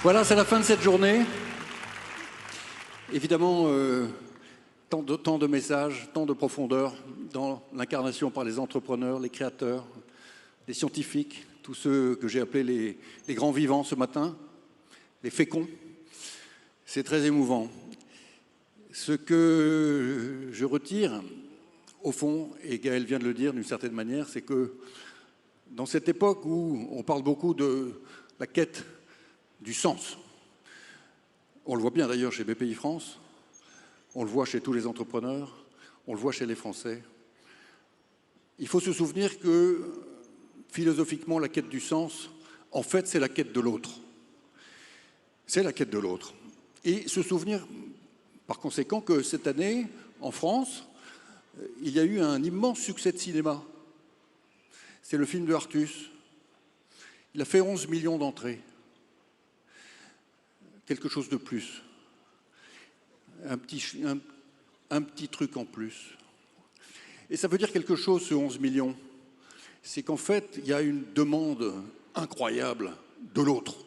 Voilà, c'est la fin de cette journée. Évidemment, tant de messages, tant de profondeur dans l'incarnation par les entrepreneurs, les créateurs, les scientifiques, tous ceux que j'ai appelés les grands vivants ce matin, les féconds. C'est très émouvant. Ce que je retire, au fond, et Gaël vient de le dire d'une certaine manière, c'est que dans cette époque où on parle beaucoup de la quête du sens, on le voit bien d'ailleurs chez BPI France, on le voit chez tous les entrepreneurs, on le voit chez les Français. Il faut se souvenir que, philosophiquement, la quête du sens, en fait, c'est la quête de l'autre. C'est la quête de l'autre. Et se souvenir, par conséquent, que cette année, en France, il y a eu un immense succès de cinéma. C'est le film de Artus. Il a fait 11 millions d'entrées. Quelque chose de plus. Un petit truc en plus. Et ça veut dire quelque chose, ce 11 millions. C'est qu'en fait, il y a une demande incroyable de l'autre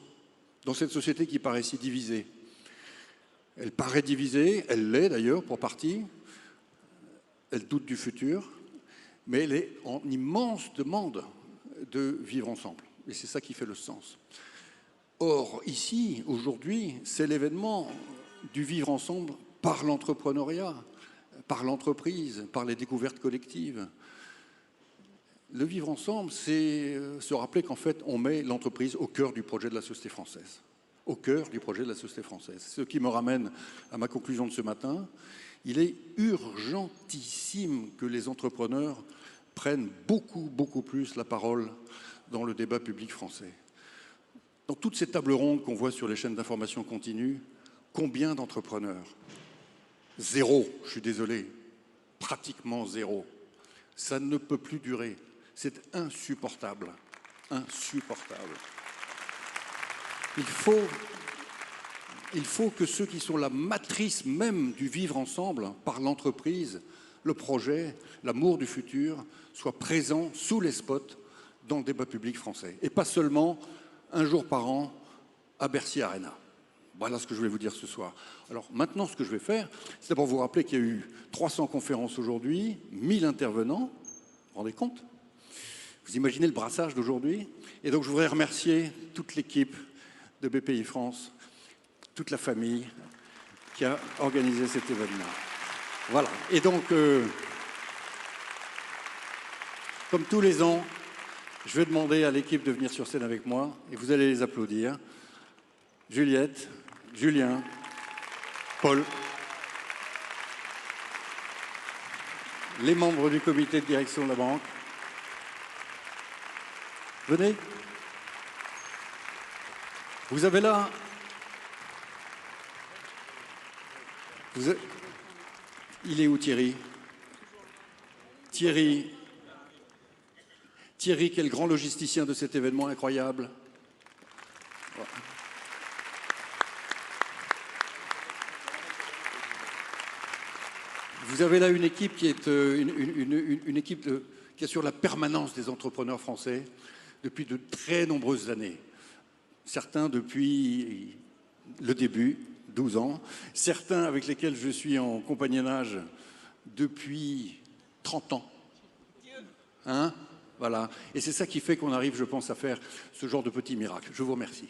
dans cette société qui paraît si divisée. Elle paraît divisée, elle l'est d'ailleurs pour partie, elle doute du futur, mais elle est en immense demande de vivre ensemble. Et c'est ça qui fait le sens. Or, ici, aujourd'hui, c'est l'événement du vivre ensemble par l'entrepreneuriat, par l'entreprise, par les découvertes collectives. Le vivre ensemble, c'est se rappeler qu'en fait, on met l'entreprise au cœur du projet de la société française. Au cœur du projet de la société française. Ce qui me ramène à ma conclusion de ce matin. Il est urgentissime que les entrepreneurs prennent beaucoup plus la parole dans le débat public français. Dans toutes ces tables rondes qu'on voit sur les chaînes d'information continue, combien d'entrepreneurs? Zéro, je suis désolé, pratiquement zéro. Ça ne peut plus durer. C'est insupportable. Insupportable. Il faut que ceux qui sont la matrice même du vivre ensemble, par l'entreprise, le projet, l'amour du futur, soient présents sous les spots dans le débat public français. Et pas seulement un jour par an à Bercy Arena. Voilà ce que je voulais vous dire ce soir. Alors maintenant, ce que je vais faire, c'est d'abord vous rappeler qu'il y a eu 300 conférences aujourd'hui, 1000 intervenants. Vous vous rendez compte? Vous imaginez le brassage d'aujourd'hui? Et donc je voudrais remercier toute l'équipe de BPI France, toute la famille qui a organisé cet événement. Voilà. Et donc, comme tous les ans, je vais demander à l'équipe de venir sur scène avec moi et vous allez les applaudir. Juliette, Julien, Paul, les membres du comité de direction de la banque. Venez. Vous avez là... Il est où Thierry? Thierry, quel grand logisticien de cet événement incroyable. Vous avez là une équipe qui est une équipe qui assure la permanence des entrepreneurs français depuis de très nombreuses années. Certains depuis le début, 12 ans. Certains avec lesquels je suis en compagnonnage depuis 30 ans. Hein? Voilà. Et c'est ça qui fait qu'on arrive, je pense, à faire ce genre de petits miracles. Je vous remercie.